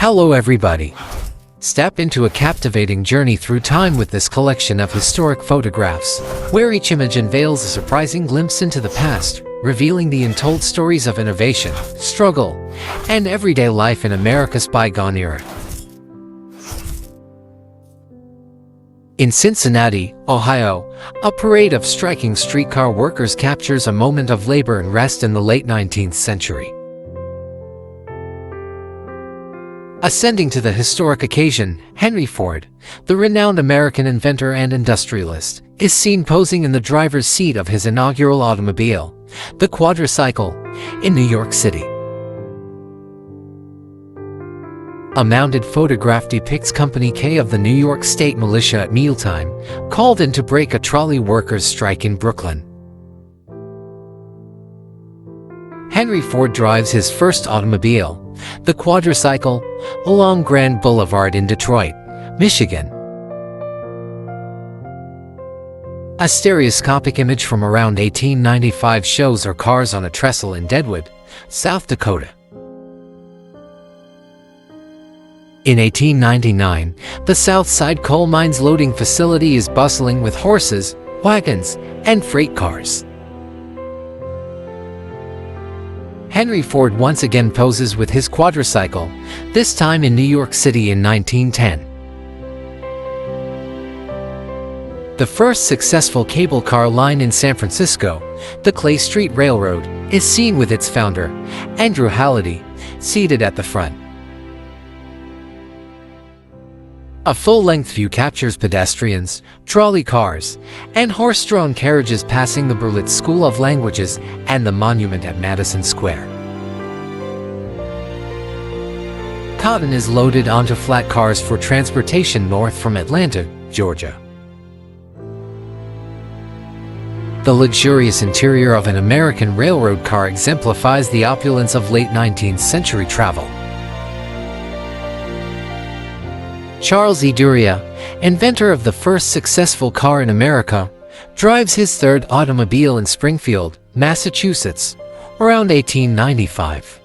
Hello everybody! Step into a captivating journey through time with this collection of historic photographs, where each image unveils a surprising glimpse into the past, revealing the untold stories of innovation, struggle, and everyday life in America's bygone era. In Cincinnati, Ohio, a parade of striking streetcar workers captures a moment of labor and rest in the late 19th century. Ascending to the historic occasion, Henry Ford, the renowned American inventor and industrialist, is seen posing in the driver's seat of his inaugural automobile, the quadricycle, in New York City. A mounted photograph depicts Company K of the New York State Militia at mealtime, called in to break a trolley workers' strike in Brooklyn. Henry Ford drives his first automobile, the quadricycle, along Grand Boulevard in Detroit, Michigan. A stereoscopic image from around 1895 shows our cars on a trestle in Deadwood, South Dakota. In 1899, the South Side Coal Mines loading facility is bustling with horses, wagons, and freight cars. Henry Ford once again poses with his quadricycle, this time in New York City in 1910. The first successful cable car line in San Francisco, the Clay Street Railroad, is seen with its founder, Andrew Halliday, seated at the front. A full-length view captures pedestrians, trolley cars, and horse-drawn carriages passing the Berlitz School of Languages and the monument at Madison Square. Cotton is loaded onto flat cars for transportation north from Atlanta, Georgia. The luxurious interior of an American railroad car exemplifies the opulence of late 19th century travel. Charles E. Duryea, inventor of the first successful car in America, drives his third automobile in Springfield, Massachusetts, around 1895.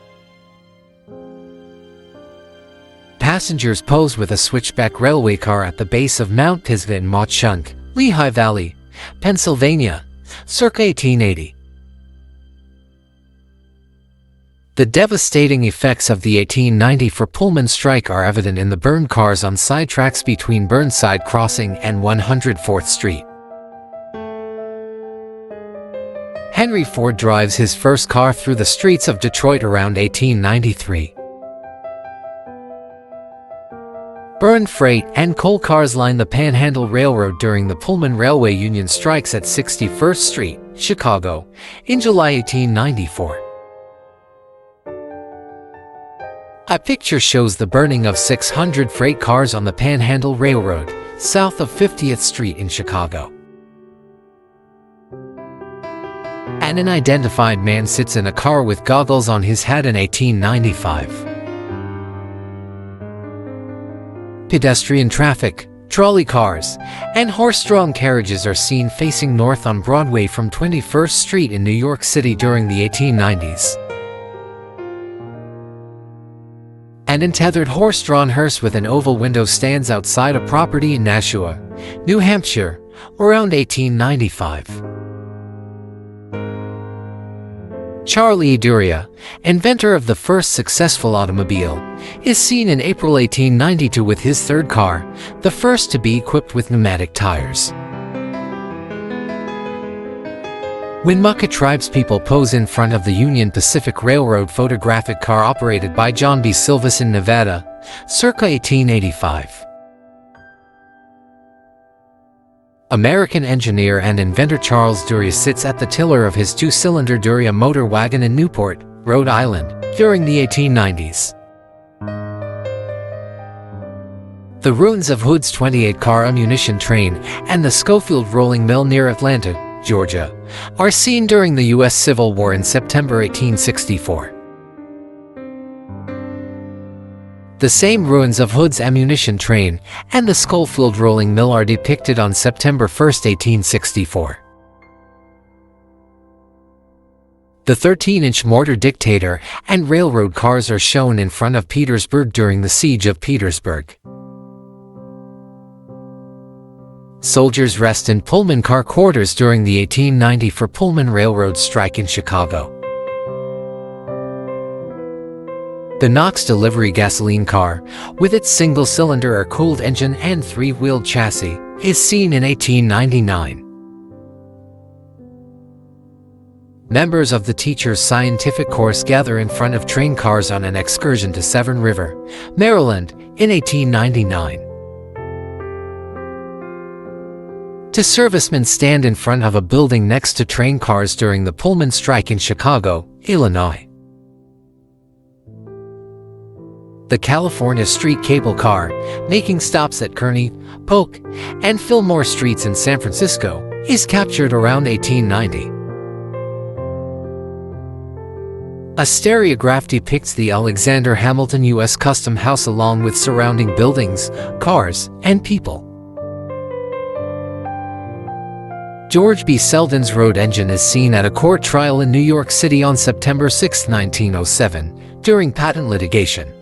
Passengers pose with a switchback railway car at the base of Mount Pisgah in Mauch-Chunk, Lehigh Valley, Pennsylvania, circa 1880. The devastating effects of the 1894 Pullman strike are evident in the burned cars on side tracks between Burnside Crossing and 104th Street. Henry Ford drives his first car through the streets of Detroit around 1893. Burned freight and coal cars line the Panhandle Railroad during the Pullman Railway Union strikes at 61st Street, Chicago, in July 1894. A picture shows the burning of 600 freight cars on the Panhandle Railroad, south of 50th Street in Chicago. An unidentified man sits in a car with goggles on his head in 1895. Pedestrian traffic, trolley cars, and horse-drawn carriages are seen facing north on Broadway from 21st Street in New York City during the 1890s. An untethered horse-drawn hearse with an oval window stands outside a property in Nashua, New Hampshire, around 1895. Charles E. Duryea, inventor of the first successful automobile, is seen in April 1892 with his third car, the first to be equipped with pneumatic tires. Winnemucca tribespeople pose in front of the Union Pacific Railroad photographic car operated by John B. Silvis in Nevada, circa 1885. American engineer and inventor Charles Duryea sits at the tiller of his two-cylinder Duryea motor wagon in Newport, Rhode Island, during the 1890s. The ruins of Hood's 28-car ammunition train and the Schofield rolling mill near Atlanta, Georgia, are seen during the U.S. Civil War in September 1864. The same ruins of Hood's ammunition train and the Schofield rolling mill are depicted on September 1, 1864. The 13-inch mortar dictator and railroad cars are shown in front of Petersburg during the Siege of Petersburg. Soldiers rest in Pullman car quarters during the 1894 Pullman Railroad strike in Chicago. The Knox delivery gasoline car, with its single-cylinder air-cooled engine and three-wheeled chassis, is seen in 1899. Members of the teacher's scientific course gather in front of train cars on an excursion to Severn River, Maryland, in 1899. Two servicemen stand in front of a building next to train cars during the Pullman strike in Chicago, Illinois. The California Street cable car, making stops at Kearny, Polk, and Fillmore Streets in San Francisco, is captured around 1890. A stereograph depicts the Alexander Hamilton U.S. Custom House along with surrounding buildings, cars, and people. George B. Selden's road engine is seen at a court trial in New York City on September 6, 1907, during patent litigation.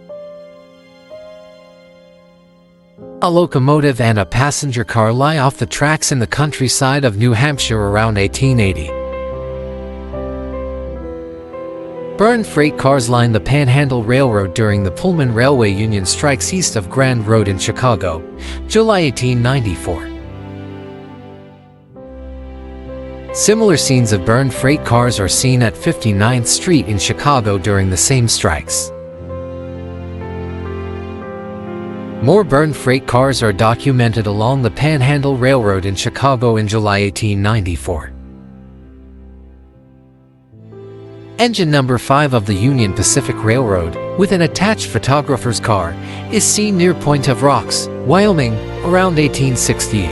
A locomotive and a passenger car lie off the tracks in the countryside of New Hampshire around 1880. Burned freight cars line the Panhandle Railroad during the Pullman Railway Union strikes east of Grand Road in Chicago, July 1894. Similar scenes of burned freight cars are seen at 59th Street in Chicago during the same strikes. More burned freight cars are documented along the Panhandle Railroad in Chicago in July 1894. Engine number 5 of the Union Pacific Railroad, with an attached photographer's car, is seen near Point of Rocks, Wyoming, around 1868.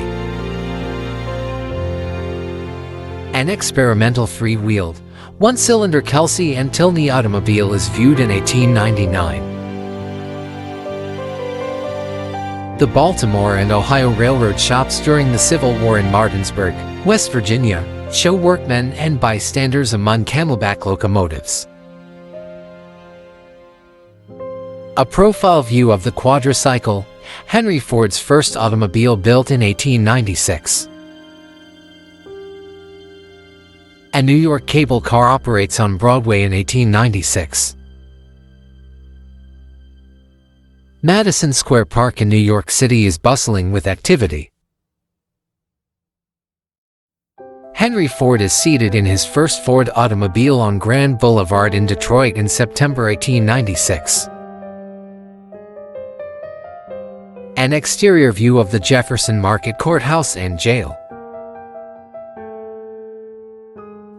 An experimental three-wheeled, one-cylinder Kelsey and Tilney automobile is viewed in 1899. The Baltimore and Ohio Railroad shops during the Civil War in Martinsburg, West Virginia, show workmen and bystanders among camelback locomotives. A profile view of the quadricycle, Henry Ford's first automobile built in 1896. A New York cable car operates on Broadway in 1896. Madison Square Park in New York City is bustling with activity. Henry Ford is seated in his first Ford automobile on Grand Boulevard in Detroit in September 1896. An exterior view of the Jefferson Market Courthouse and Jail.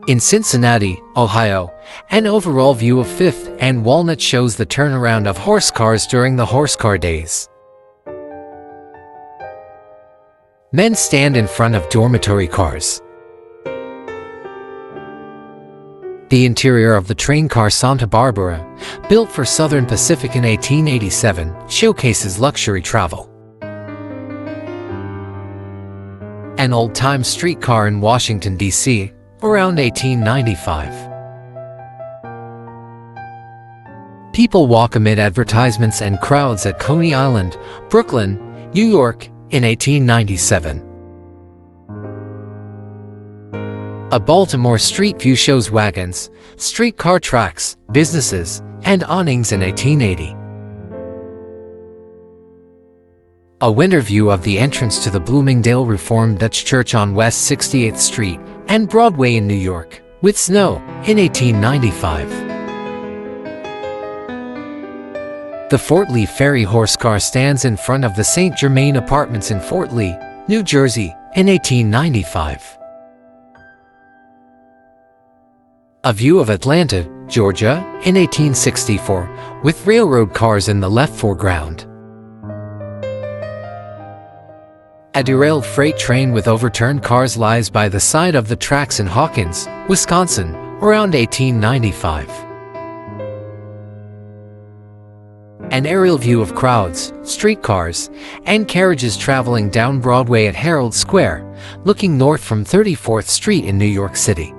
In Cincinnati, Ohio, an overall view of Fifth and Walnut shows the turnaround of horse cars during the horse car days. Men stand in front of dormitory cars. The interior of the train car Santa Barbara, built for Southern Pacific in 1887, showcases luxury travel. An old-time streetcar in Washington, D.C., around 1895. People walk amid advertisements and crowds at Coney Island, Brooklyn, New York, in 1897. A Baltimore street view shows wagons, streetcar tracks, businesses, and awnings in 1880. A winter view of the entrance to the Bloomingdale Reformed Dutch Church on West 68th Street and Broadway in New York, with snow, in 1895. The Fort Lee Ferry horse car stands in front of the St. Germain Apartments in Fort Lee, New Jersey, in 1895. A view of Atlanta, Georgia, in 1864, with railroad cars in the left foreground. A derailed freight train with overturned cars lies by the side of the tracks in Hawkins, Wisconsin, around 1895. An aerial view of crowds, streetcars, and carriages traveling down Broadway at Herald Square, looking north from 34th Street in New York City.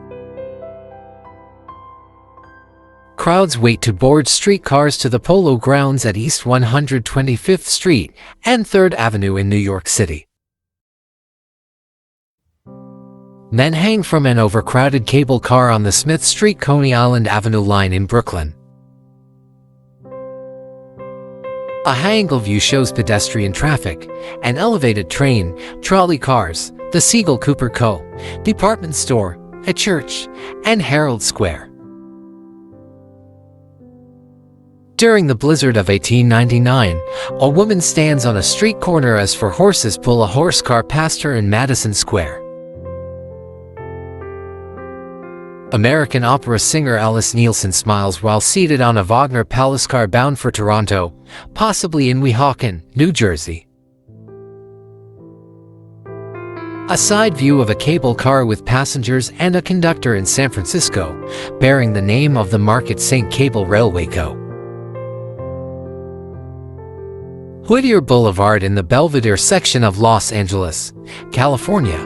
crowds wait to board streetcars to the Polo Grounds at East 125th Street and 3rd Avenue in New York City. Men hang from an overcrowded cable car on the Smith Street-Coney Island Avenue line in Brooklyn. A high-angle view shows pedestrian traffic, an elevated train, trolley cars, the Siegel Cooper Co., department store, a church, and Herald Square. During the blizzard of 1899, a woman stands on a street corner as four horses pull a horse car past her in Madison Square. American opera singer Alice Nielsen smiles while seated on a Wagner Palace car bound for Toronto, possibly in Weehawken, New Jersey. A side view of a cable car with passengers and a conductor in San Francisco, bearing the name of the Market St. Cable Railway Co. Whittier Boulevard in the Belvedere section of Los Angeles, California.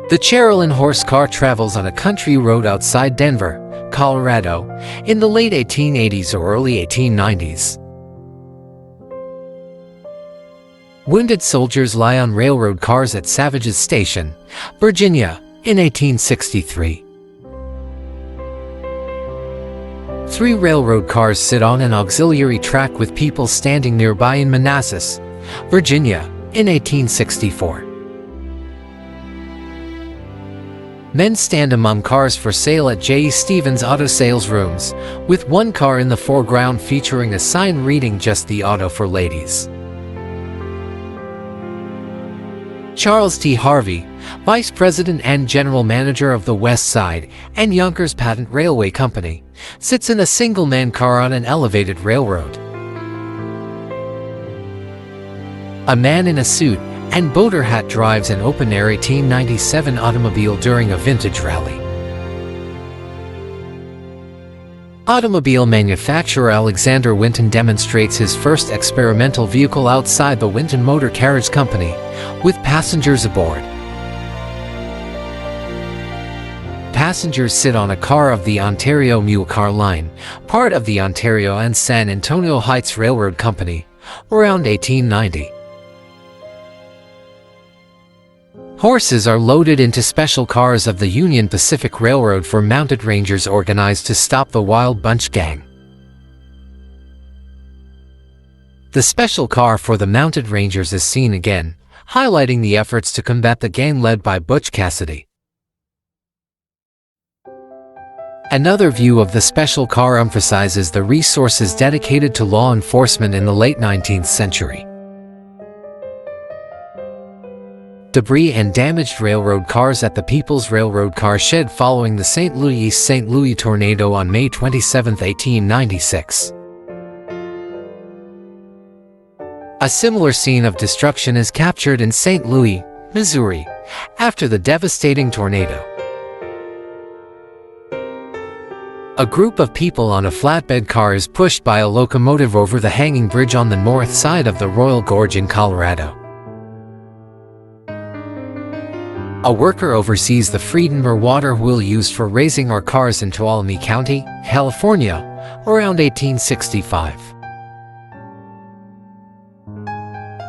The Cherolin horse car travels on a country road outside Denver, Colorado, in the late 1880s or early 1890s. Wounded soldiers lie on railroad cars at Savage's Station, Virginia, in 1863. 3 railroad cars sit on an auxiliary track with people standing nearby in Manassas, Virginia, in 1864. Men stand among cars for sale at J. Stevens Auto Sales Rooms, with one car in the foreground featuring a sign reading "Just the Auto for Ladies." Charles T. Harvey, Vice President and General Manager of the West Side and Yonkers Patent Railway Company, sits in a single-man car on an elevated railroad. A man in a suit and boater hat drives an open-air 1897 automobile during a vintage rally. Automobile manufacturer Alexander Winton demonstrates his first experimental vehicle outside the Winton Motor Carriage Company, with passengers aboard. Passengers sit on a car of the Ontario Mule Car Line, part of the Ontario and San Antonio Heights Railroad Company, around 1890. Horses are loaded into special cars of the Union Pacific Railroad for mounted rangers organized to stop the Wild Bunch Gang. The special car for the mounted rangers is seen again, highlighting the efforts to combat the gang led by Butch Cassidy. Another view of the special car emphasizes the resources dedicated to law enforcement in the late 19th century. Debris and damaged railroad cars at the People's Railroad Car Shed following the St. Louis tornado on May 27, 1896. A similar scene of destruction is captured in St. Louis, Missouri, after the devastating tornado. A group of people on a flatbed car is pushed by a locomotive over the hanging bridge on the north side of the Royal Gorge in Colorado. A worker oversees the Friedenmer water wheel used for raising our cars in Tuolumne County, California, around 1865.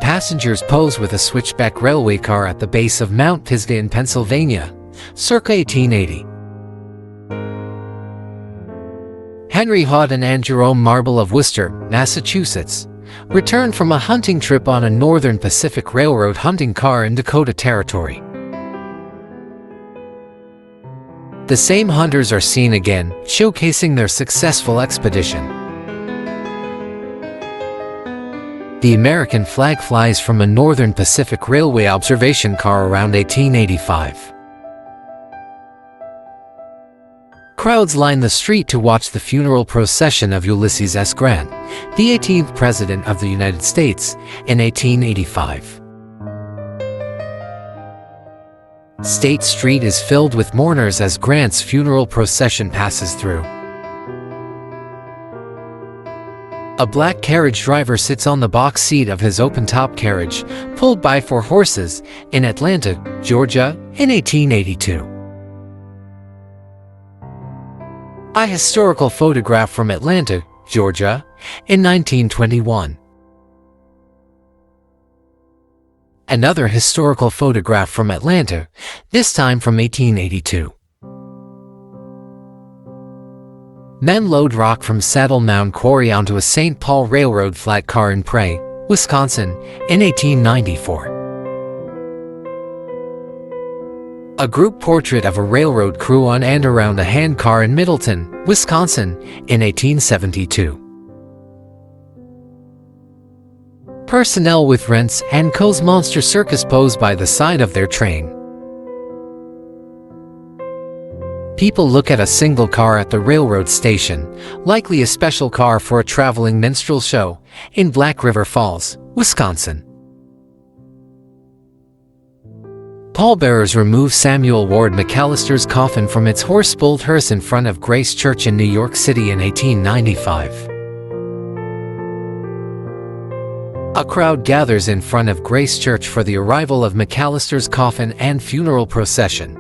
Passengers pose with a switchback railway car at the base of Mount Pisgah in Pennsylvania, circa 1880. Henry Houghton and Jerome Marble of Worcester, Massachusetts, returned from a hunting trip on a Northern Pacific Railroad hunting car in Dakota Territory. The same hunters are seen again, showcasing their successful expedition. The American flag flies from a Northern Pacific Railway observation car around 1885. Crowds line the street to watch the funeral procession of Ulysses S. Grant, the 18th President of the United States, in 1885. State Street is filled with mourners as Grant's funeral procession passes through. A black carriage driver sits on the box seat of his open-top carriage, pulled by four horses, in Atlanta, Georgia, in 1882. A historical photograph from Atlanta, Georgia, in 1921. Another historical photograph from Atlanta, this time from 1882. Men load rock from Saddle Mound Quarry onto a St. Paul Railroad flat car in Prairie, Wisconsin, in 1894. A group portrait of a railroad crew on and around a handcar in Middleton, Wisconsin, in 1872. Personnel with Rents and Co.'s monster circus pose by the side of their train. People look at a single car at the railroad station, likely a special car for a traveling minstrel show, in Black River Falls, Wisconsin. Pallbearers remove Samuel Ward McAllister's coffin from its horse-pulled hearse in front of Grace Church in New York City in 1895. A crowd gathers in front of Grace Church for the arrival of McAllister's coffin and funeral procession.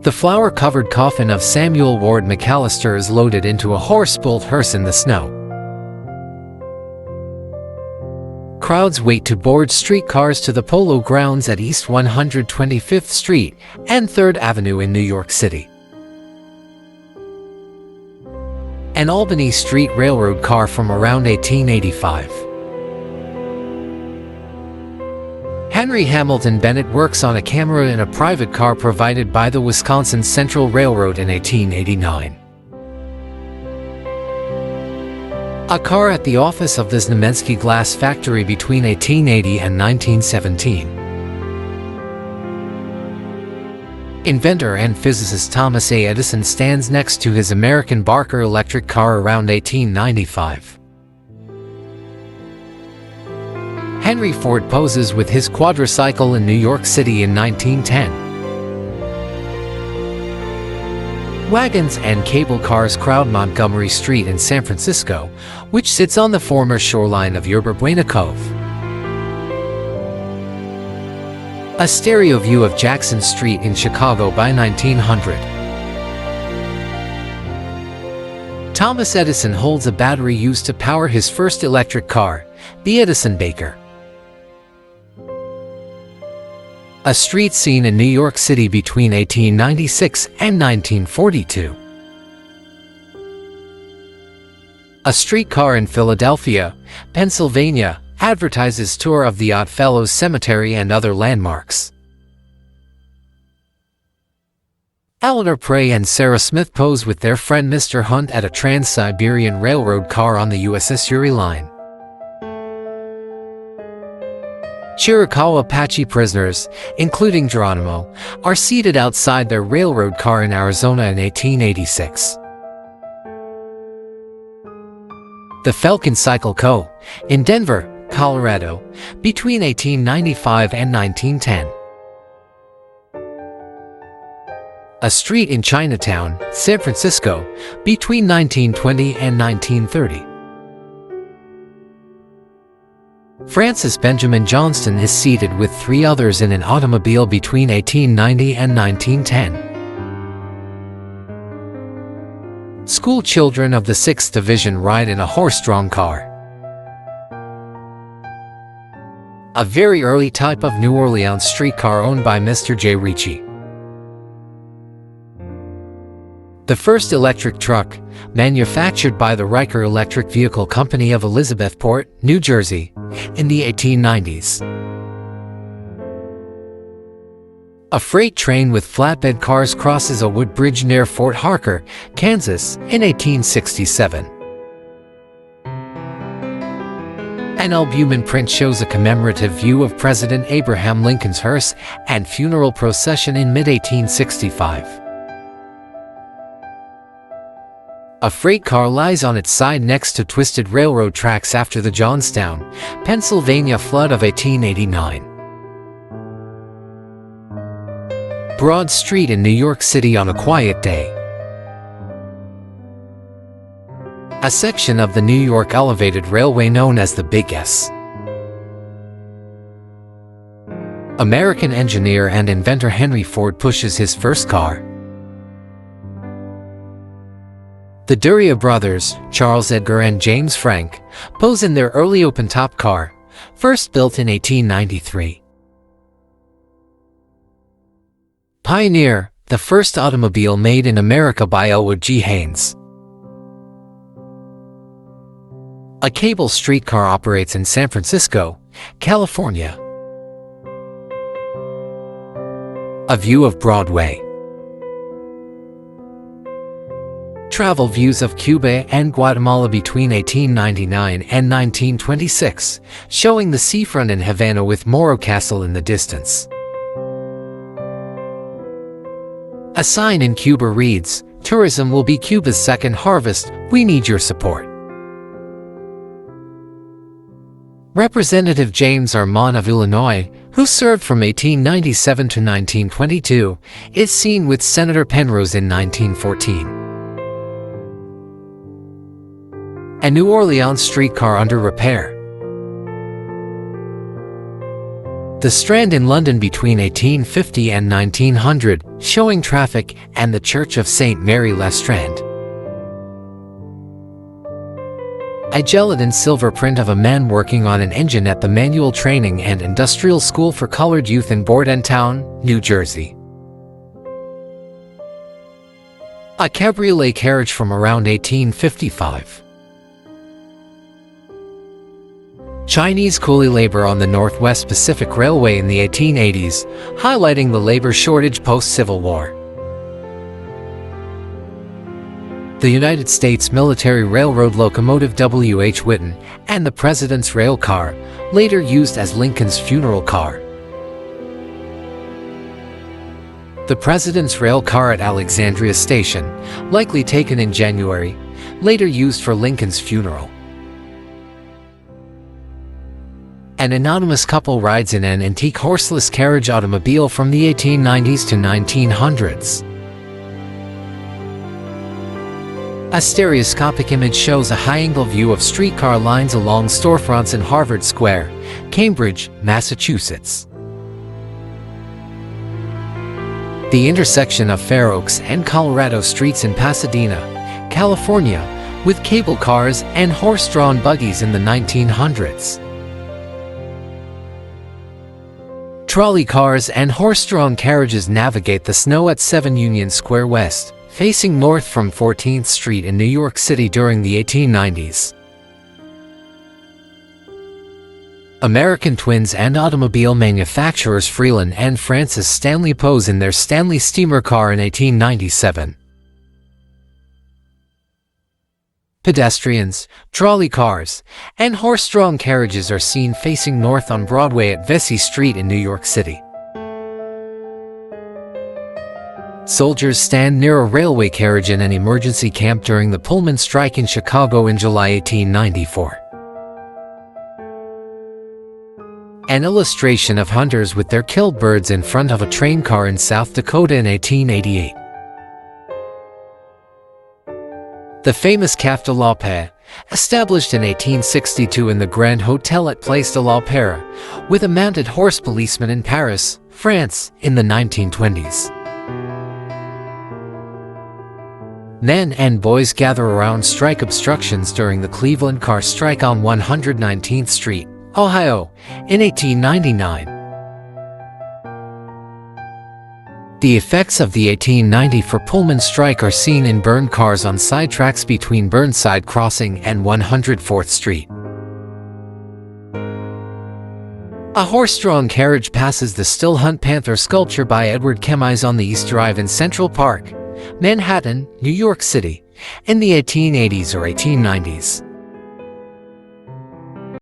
The flower-covered coffin of Samuel Ward McAllister is loaded into a horse-pulled hearse in the snow. Crowds wait to board streetcars to the Polo Grounds at East 125th Street and 3rd Avenue in New York City. An Albany Street Railroad car from around 1885. Henry Hamilton Bennett works on a camera in a private car provided by the Wisconsin Central Railroad in 1889. A car at the office of the Znamensky Glass Factory between 1880 and 1917. Inventor and physicist Thomas A. Edison stands next to his American Barker electric car around 1895. Henry Ford poses with his quadricycle in New York City in 1910. Wagons and cable cars crowd Montgomery Street in San Francisco, which sits on the former shoreline of Yerba Buena Cove. A stereo view of Jackson Street in Chicago by 1900. Thomas Edison holds a battery used to power his first electric car, the Edison Baker. A street scene in New York City between 1896 and 1942. A streetcar in Philadelphia, Pennsylvania, advertises tour of the Oddfellows Cemetery and other landmarks. Eleanor Prey and Sarah Smith pose with their friend Mr. Hunt at a Trans-Siberian Railroad car on the USS Yuri line. Chiricahua Apache prisoners, including Geronimo, are seated outside their railroad car in Arizona in 1886. The Falcon Cycle Co., in Denver, Colorado, between 1895 and 1910. A street in Chinatown, San Francisco, between 1920 and 1930. Francis Benjamin Johnston is seated with 3 others in an automobile between 1890 and 1910. School children of the 6th Division ride in a horse-drawn car. A very early type of New Orleans streetcar owned by Mr. J. Ricci. The first electric truck, manufactured by the Riker Electric Vehicle Company of Elizabethport, New Jersey, in the 1890s. A freight train with flatbed cars crosses a wood bridge near Fort Harker, Kansas, in 1867. An albumen print shows a commemorative view of President Abraham Lincoln's hearse and funeral procession in mid-1865. A freight car lies on its side next to twisted railroad tracks after the Johnstown, Pennsylvania flood of 1889. Broad Street in New York City on a quiet day. A section of the New York Elevated Railway known as the Big S. American engineer and inventor Henry Ford pushes his first car. The Duria brothers, Charles Edgar and James Frank, pose in their early open-top car, first built in 1893. Pioneer, the first automobile made in America by Elwood G. Haynes. A cable streetcar operates in San Francisco, California. A view of Broadway. Travel views of Cuba and Guatemala between 1899 and 1926, showing the seafront in Havana with Morro Castle in the distance. A sign in Cuba reads, "Tourism will be Cuba's second harvest, we need your support." Representative James R. Mon of Illinois, who served from 1897 to 1922, is seen with Senator Penrose in 1914. A New Orleans streetcar under repair. The Strand in London between 1850 and 1900, showing traffic, and the Church of St. Mary Le Strand. A gelatin silver print of a man working on an engine at the Manual Training and Industrial School for Colored Youth in Bordentown, New Jersey. A cabriolet carriage from around 1855. Chinese coolie labor on the Northwest Pacific Railway in the 1880s, highlighting the labor shortage post-Civil War. The United States Military Railroad locomotive W.H. Whitten, and the President's rail car, later used as Lincoln's funeral car. The President's rail car at Alexandria Station, likely taken in January, later used for Lincoln's funeral. An anonymous couple rides in an antique horseless carriage automobile from the 1890s to 1900s. A stereoscopic image shows a high-angle view of streetcar lines along storefronts in Harvard Square, Cambridge, Massachusetts. The intersection of Fair Oaks and Colorado Streets in Pasadena, California, with cable cars and horse-drawn buggies in the 1900s. Trolley cars and horse-drawn carriages navigate the snow at 7 Union Square West, facing north from 14th Street in New York City during the 1890s. American twins and automobile manufacturers Freeland and Francis Stanley pose in their Stanley steamer car in 1897. Pedestrians, trolley cars, and horse-drawn carriages are seen facing north on Broadway at Vesey Street in New York City. Soldiers stand near a railway carriage in an emergency camp during the Pullman strike in Chicago in July 1894. An illustration of hunters with their killed birds in front of a train car in South Dakota in 1888. The famous Café de la Paix, established in 1862 in the Grand Hotel at Place de l'Opéra, with a mounted horse policeman in Paris, France, in the 1920s. Men and boys gather around strike obstructions during the Cleveland car strike on 119th Street, Ohio, in 1899. The effects of the 1894 Pullman strike are seen in burned cars on side tracks between Burnside Crossing and 104th Street. A horse-drawn carriage passes the Still Hunt Panther sculpture by Edward Kemys on the East Drive in Central Park, Manhattan, New York City, in the 1880s or 1890s.